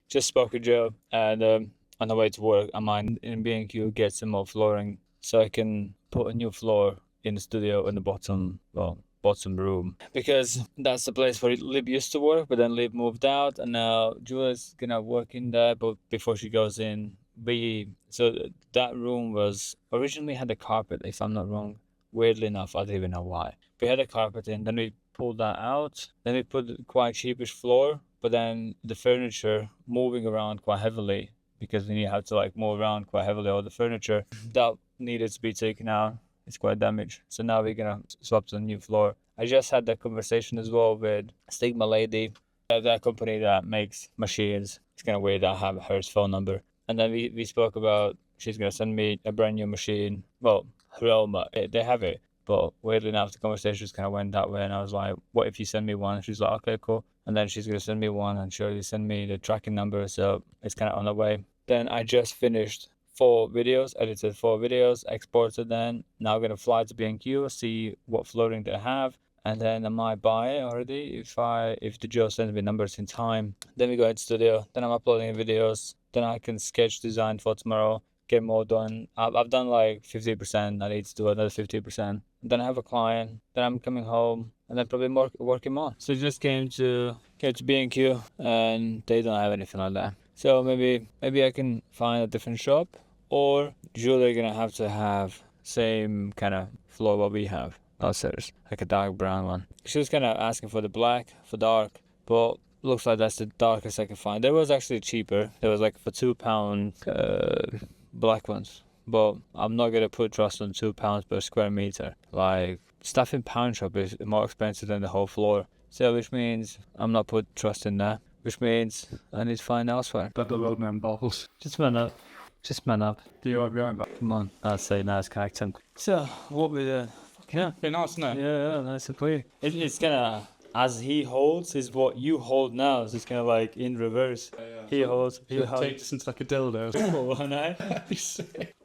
just spoke with Joe, and on the way to work, I might in B&Q get some more flooring so I can put a new floor in the studio in the bottom room, because that's the place where Lib used to work, but then Lib moved out, and now Julia's gonna work in there. But before she goes in, that room was originally had a carpet, if I'm not wrong. Weirdly enough, I don't even know why. We had a carpet in, then we pulled that out, then we put quite cheapish floor, but then the furniture moving around quite heavily, because when you have to like move around quite heavily, all the furniture that needed to be taken out. It's quite damaged. So now we're gonna swap to a new floor. I just had that conversation as well with Stigma Lady, that company that makes machines. It's kind of weird I have her phone number. And then we spoke about she's gonna send me a brand new machine. Well, hireable, they have it. But weirdly enough, the conversation just kind of went that way, and I was like, what if you send me one? She's like, okay, cool. And then she's gonna send me one and surely send me the tracking number, so it's kind of on the way. Then I just finished 4 videos, edited 4 videos, exported them. Now I'm gonna fly to B&Q, see what flooring they have, and then I might buy it already if the Joe sends me numbers in time. Then we go into studio. Then I'm uploading videos. Then I can sketch design for tomorrow. Get more done. I've done like 50%. I need to do another 50%. Then I have a client. Then I'm coming home, and then probably more working more. So just came to B&Q, and they don't have anything like that. So maybe I can find a different shop, or Julia gonna have to have same kind of floor what we have downstairs, like a dark brown one. She was kind of asking for the black, for dark, but looks like that's the darkest I can find. There was actually cheaper. There was like for £2 black ones, but I'm not gonna put trust on £2 per square meter. Like stuff in pound shop is more expensive than the whole floor. So which means I'm not put trust in that. Which means I need to find elsewhere. But the road man bottles. Just man up. Do you want to be right back? Come on. I'd say nice accent. So what we do? Yeah. Be nice, isn't it? Yeah, nice and clear. It's kind of, as he holds is what you hold now. So it's kind of like in reverse. Yeah. He holds. He holds. Take this into like a dildo. Oh, no.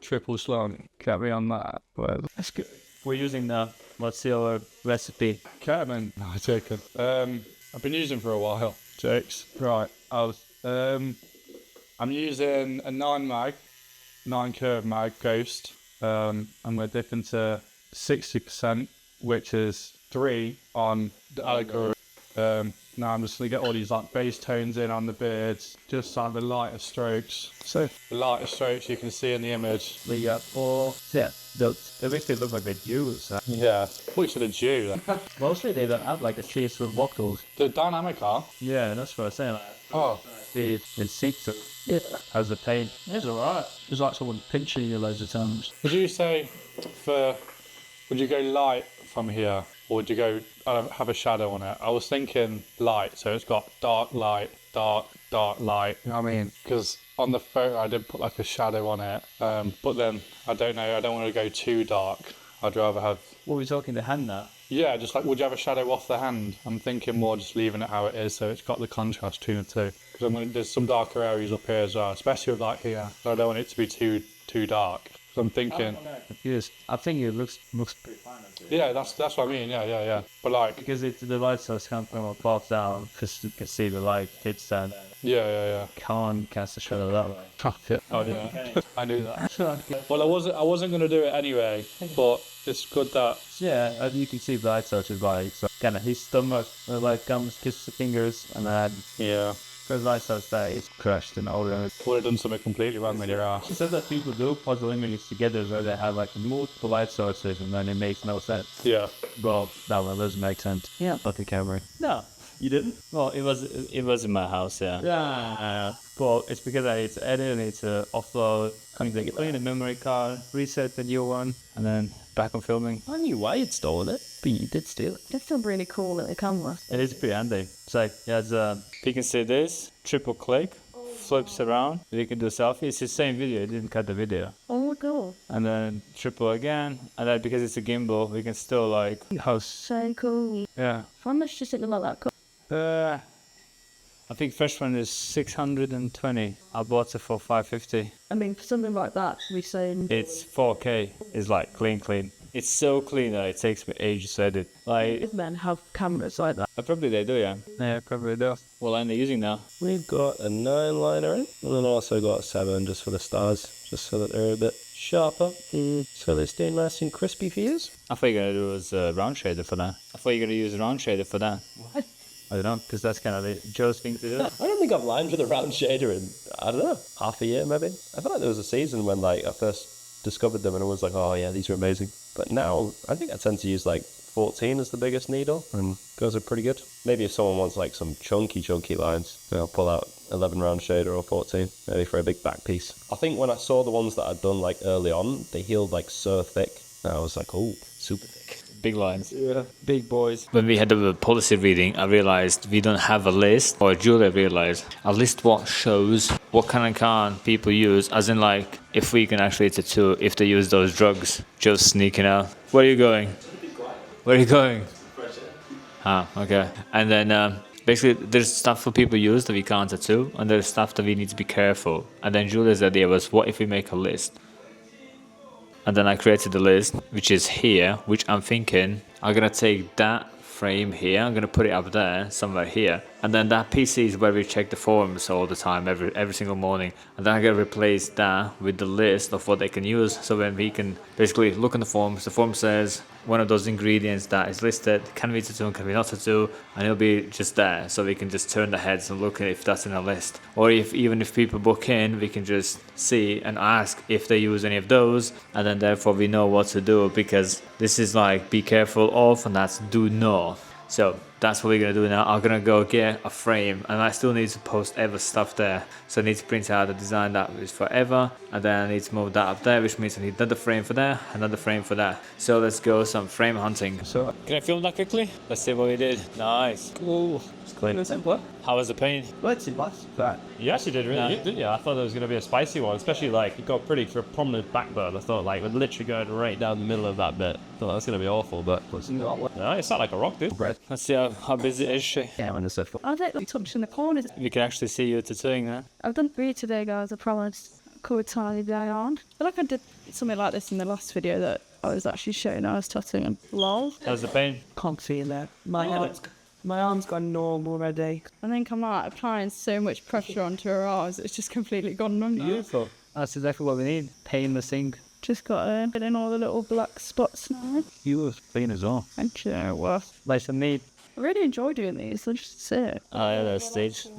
Triple slang. Can't be on that. Well, that's good. We're using the, what's your recipe? Carmen. No, I take it. I've been using for a while. Jakes. Right. I'm using a 9 curve mag ghost. And we're dipping to 60%, which is 3 on the allegory. Now I'm just gonna get all these like bass tones in on the beards, just like the lighter strokes. So the lighter strokes you can see in the image. We got 4. Yeah, they basically look like they're Jews. Yeah, we should have Jew. Mostly they don't have like the shapes with vocals. The dynamic are. Yeah, that's what I'm saying. Like, Oh. It's secret. Yeah. How's the pain? It's alright. It's like someone pinching you loads of times. Would you say would you go light from here, or would you go have a shadow on it? I was thinking light, so it's got dark light, dark light. You know what I mean? Because on the photo I did put like a shadow on it, but then I don't know. I don't want to go too dark. I'd rather have. What are we talking, the hand now? Yeah, just like, would you have a shadow off the hand? I'm thinking more just leaving it how it is, so it's got the contrast between the two. Because there's some darker areas up here as well, especially with like here. So I don't want it to be too dark. So I'm thinking. I'm confused. I think it looks pretty fine. Yeah, that's what I mean. Yeah. But like. Because the light source comes from above down, because you can see the light hits down. Yeah. Can't cast a shadow that way. Oh yeah, I knew that. Well, I wasn't gonna do it anyway, but it's good that. Yeah, you can see the light source is like so kind of his stomach, like comes, kisses the fingers, and then because light source there is crushed and all that. Would have done something completely wrong with your ass. She said that people do puzzle images together where they have like multiple light sources and then it makes no sense. Yeah. Well, that one doesn't make sense. Yeah. But the camera. No. You didn't? Well, it was in my house, yeah. Yeah. But it's because I need to edit, I need to upload, I need to get in a memory card, reset the new one, and then back on filming. I knew why you'd stolen it, but you did steal it. That's still really cool at the camera. It is pretty handy. It's like, you can see this, triple click, flips around, you can do a selfie. It's the same video, it didn't cut the video. Oh my god. And then triple again, and then because it's a gimbal, we can still like house. So cool. Yeah. How much does it look like that? I think first one is 620. I bought it for 550. I mean, for something like that, we saying It's 4K. It's like clean. It's so clean that it takes me ages to edit. Like, Men have cameras like that. probably they do, yeah. Yeah, probably do. What line are they using now? We've got a 9-liner in, and then also got a 7 just for the stars, just so that they're a bit sharper. So they stay nice and crispy for you. I thought you were gonna do a round shader for that. I thought you were gonna use a round shader for that. What? I don't know, because that's kind of Joe's thing to do. I don't think I've lined with a round shader in, I don't know, half a year maybe. I feel like there was a season when like I first discovered them and I was like, oh yeah, these are amazing. But now I think I tend to use like 14 as the biggest needle, and those are pretty good. Maybe if someone wants like some chunky lines, then I'll pull out 11 round shader or 14, maybe for a big back piece. I think when I saw the ones that I'd done like early on, they healed like so thick. I was like, oh, super thick. Big lines. Yeah, big boys. When we had the policy reading, I realized we don't have a list, or Julia realized a list what shows what kind of can people use, as in like if we can actually tattoo if they use those drugs. Just sneaking out. Where are you going? Where are you going? Ah, okay. And then basically there's stuff for people use that we can't tattoo, and there's stuff that we need to be careful. And then Julia's idea was, what if we make a list? And then I created the list, which is here, which I'm thinking I'm gonna take that frame here, I'm gonna put it up there, somewhere here, and then that PC is where we check the forums all the time, every single morning, and then I'm gonna replace that with the list of what they can use, so when we can basically look in the form says one of those ingredients that is listed, can we tattoo, can we not tattoo, and it'll be just there, so we can just turn the heads and look at if that's in a list. Or even if people book in, we can just see and ask if they use any of those, and then therefore we know what to do, because this is like be careful of, and that's do not. So that's what we're gonna do now. I'm gonna go get a frame, and I still need to post Eva's stuff there. So I need to print out the design that is for Eva, and then I need to move that up there, which means I need another frame for that, another frame for that. So let's go some frame hunting. So, Can I film that quickly? Let's see what we did. Nice. cool. It's clean and simple. How was the paint? Let's see, what's that? You actually did really No. good, didn't you? I thought there was going to be a spicy one, especially like it got pretty for a prominent backburn. I thought like we're literally going right down the middle of that bit. I thought that's going to be awful, but no, it sat like a rock, dude. Let's see how busy is she. Yeah, when it's a I don't like touching the corners. We can actually see you tattooing that. I've done 3 today, guys, I promise. Covered tiny day on. I feel like I did something like this in the last video that I was actually showing I was tattooing and lol. How's the paint? Can't feel it. My arm's gone numb already. I think I'm like applying so much pressure onto her eyes, it's just completely gone numb now. Beautiful. That's exactly what we need. Painless ink. Just got to get in all the little black spots now. You look clean as well. Thank you. Well, Nice and neat. I really enjoy doing these, they're just sick. Oh yeah, the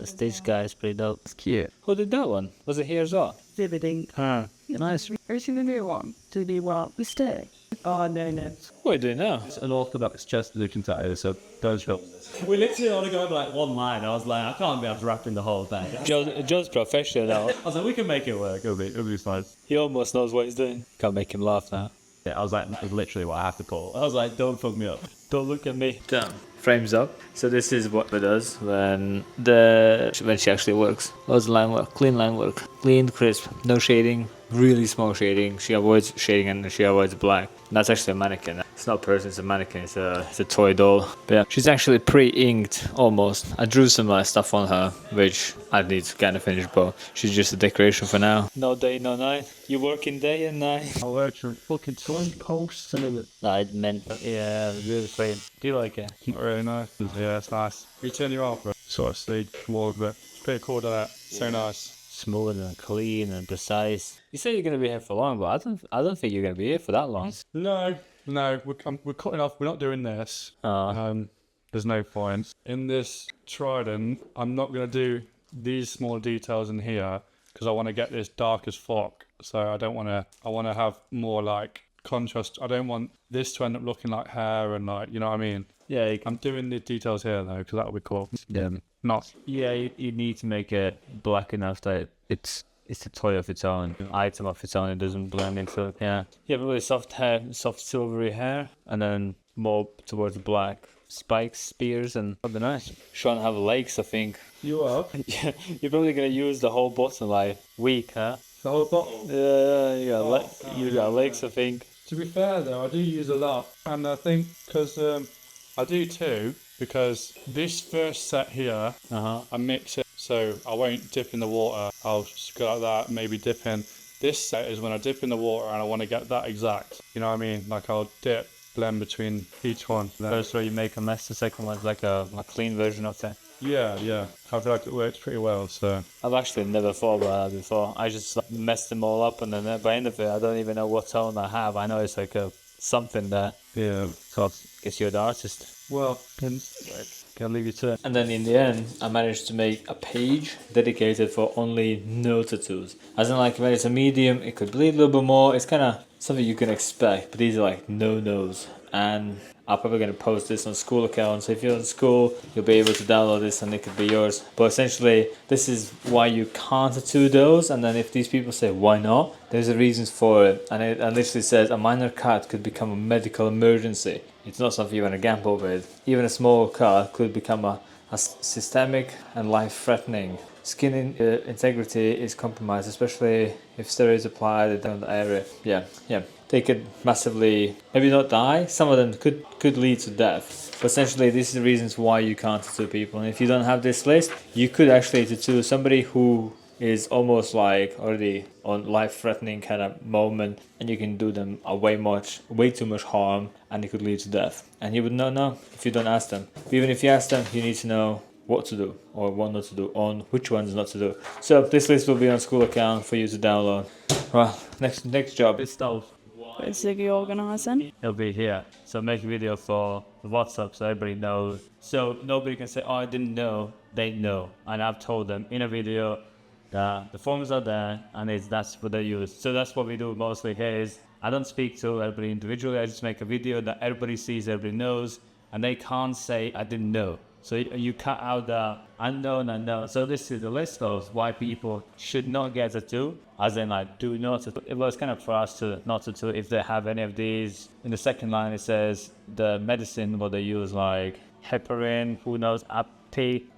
stage guy is pretty dope. It's cute. Who did that one? Was it here as well? Vividing. Huh. Nice. Have you seen the new one? Do you want? The stick. Oh, no. What are you doing now? It's an orthodox chest position tattoo, so don't show. We literally only go over like one line. I was like, I can't be able to wrap in the whole thing. Joe's professional now. I was like, we can make it work. It'll be fine. He almost knows what he's doing. Can't make him laugh now. Yeah, I was like, that's literally what I have to pull. I was like, don't fuck me up. Don't look at me. Damn. Frames up. So this is what it does when she actually works. Loads of line work, clean line work, clean, crisp, no shading, really small shading. She avoids shading and she avoids black. And that's actually a mannequin. It's not a person, it's a mannequin. It's a toy doll. But yeah, she's actually pre-inked almost. I drew some stuff on her, which I need to kind of finish, but she's just a decoration for now. No day, no night. You working day and night. I work for fucking time posts and it. No, it meant, yeah, really clean. Do you like it? Really nice. Yeah, it's nice. You turn your arm for it. Sort of stage towards it. Pretty cool to that. So nice. Smooth and clean and precise. You say you're gonna be here for long, but I don't think you're gonna be here for that long. No, we're cutting off. We're not doing this. There's no point. In this trident, I'm not going to do these small details in here because I want to get this dark as fuck. So I want to have more like contrast. I don't want this to end up looking like hair and like, you know what I mean? Yeah, I'm doing the details here though because that'll be cool. yeah. Not. Yeah, you need to make it black enough that it's a toy of its own, an item of its own. It doesn't blend into it. Yeah, you have really soft hair, soft silvery hair, and then more towards black spikes, spears, and that'd be nice. Sean have legs, I think. You are? Yeah, you're probably gonna use the whole bottom like weak, huh? The whole bottle. Yeah, you got legs, I think. To be fair though, I do use a lot. And I think because I do too, because this first set here, I mix it so I won't dip in the water. I'll just go like that, maybe dip in, This set is when I dip in the water and I want to get that exact. You know what I mean? Like I'll dip, blend between each one. First row you make a mess, the second one's like a clean version of that. Yeah. I feel like it works pretty well, so. I've actually never thought about that before. I just like, messed them all up, and then by the end of it, I don't even know what tone I have. I know it's like a something there. Yeah. So I guess you're the artist. Well, Can leave you to it. And then in the end, I managed to make a page dedicated for only no tattoos. As in, like, when it's a medium, it could bleed a little bit more. It's kind of something you can expect, but these are like no-nos. And I'm probably going to post this on school accounts. So if you're in school, you'll be able to download this and it could be yours. But essentially, this is why you can't tattoo those. And then if these people say, why not? There's a reasons for it. And it literally says a minor cut could become a medical emergency. It's not something you want to gamble with. Even a small cut could become a systemic and life-threatening. Skin integrity is compromised, especially if steroids applied in the area. Yeah. They could massively, maybe not die. Some of them could lead to death. But essentially, this is the reasons why you can't tattoo people. And if you don't have this list, you could actually tattoo somebody who is almost like already on life-threatening kind of moment, and you can do them way too much harm, and it could lead to death. And you would not know if you don't ask them. Even if you ask them, you need to know what to do or what not to do, on which ones not to do. So this list will be on school account for you to download. Well, next job is stuff. Is Ziggy organising? It'll be here. So make a video for the WhatsApp so everybody knows. So nobody can say, oh, I didn't know. They know. And I've told them in a video that the forms are there and that's what they use. So that's what we do mostly here is I don't speak to everybody individually. I just make a video that everybody sees, everybody knows, and they can't say I didn't know. So you cut out the unknown. So this is the list of why people should not get a tattoo, as in like do not. It was kind of for us to not tattoo if they have any of these. In the second line it says the medicine what they use, like heparin, who knows,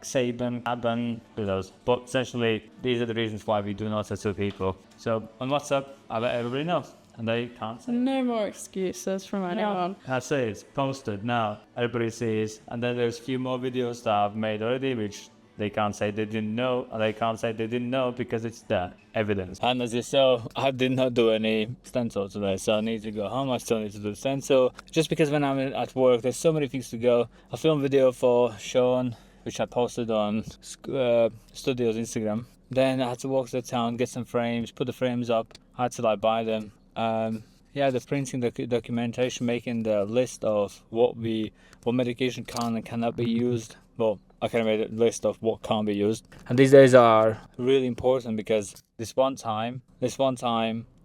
Sabin, Aban, who knows. But essentially these are the reasons why we do not tattoo people. So on WhatsApp I let everybody know. And they can't say. No more excuses from anyone. I say it's posted now. Everybody sees. And then there's a few more videos that I've made already, which they can't say they didn't know, and they can't say they didn't know because it's the evidence. And as you saw, I did not do any stencil today, so I need to go home. I still need to do stencil. Just because when I'm at work, there's so many things to go. I filmed a video for Sean, which I posted on Studio's Instagram. Then I had to walk to the town, get some frames, put the frames up. I had to like buy them. The printing, the documentation, making the list of what medication can and cannot be used. Well, I kind of made a list of what can't be used. And these days are really important because this one time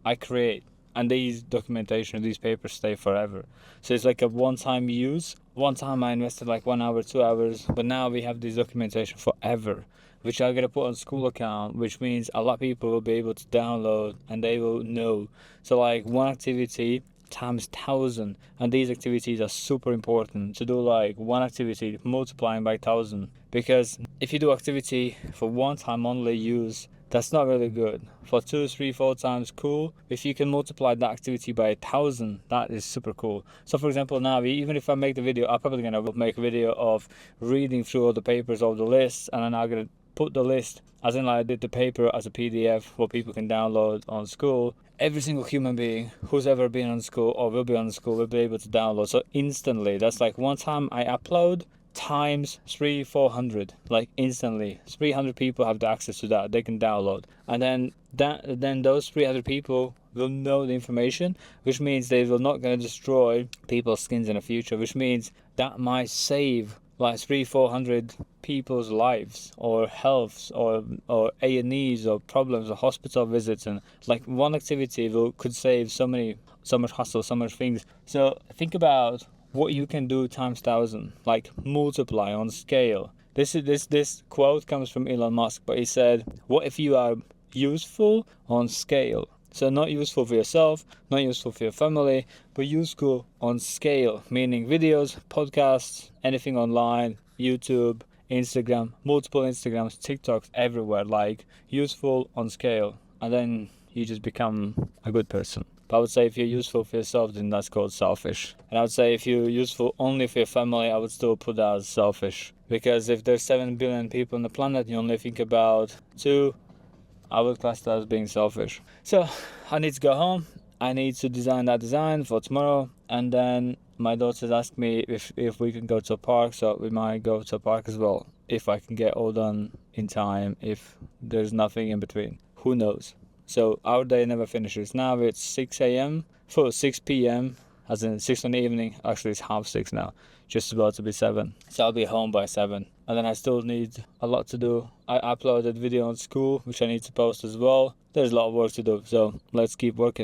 I create, and these documentation, these papers stay forever. So it's like a one-time use. One time I invested like 1 hour, 2 hours, but now we have this documentation forever, which I'm gonna put on school account, which means a lot of people will be able to download and they will know. So like one activity times 1,000, and these activities are super important to do, like one activity multiplying by 1,000, because if you do activity for one time only use, that's not really good. For 2, 3, 4 times, cool. If you can multiply that activity by 1,000, that is super cool. So for example, now even if I make the video, I'm probably gonna make a video of reading through all the papers of the list, and then I'm gonna put the list, as in like I did the paper as a PDF what people can download on school. Every single human being who's ever been on school or will be on school will be able to download. So instantly, that's like one time I upload times 300-400, like instantly 300 people have the access to that. They can download, and then those 300 people will know the information, which means they will not going to destroy people's skins in the future, which means that might save like 300-400 people's lives or healths or A&Es or problems or hospital visits. And like one activity could save so much hassle, so much things. So think about what you can do times 1,000, like multiply on scale. This quote comes from Elon Musk, but he said, what if you are useful on scale? So not useful for yourself, not useful for your family, but useful on scale, meaning videos, podcasts, anything online, YouTube, Instagram, multiple Instagrams, TikToks, everywhere, like useful on scale. And then you just become a good person. But I would say if you're useful for yourself, then that's called selfish. And I would say if you're useful only for your family, I would still put that as selfish. Because if there's 7 billion people on the planet, you only think about 2 I would class that as being selfish. So I need to go home. I need to design that design for tomorrow, and then my daughters asked me if we can go to a park, so we might go to a park as well, if I can get all done in time, if there's nothing in between. Who knows? So our day never finishes. Now it's 6 a.m. for 6 p.m. as in 6 in the evening. Actually, it's 6:30 now, just about to be 7. So I'll be home by 7. And then I still need a lot to do. I uploaded video on school, which I need to post as well. There's a lot of work to do, so let's keep working.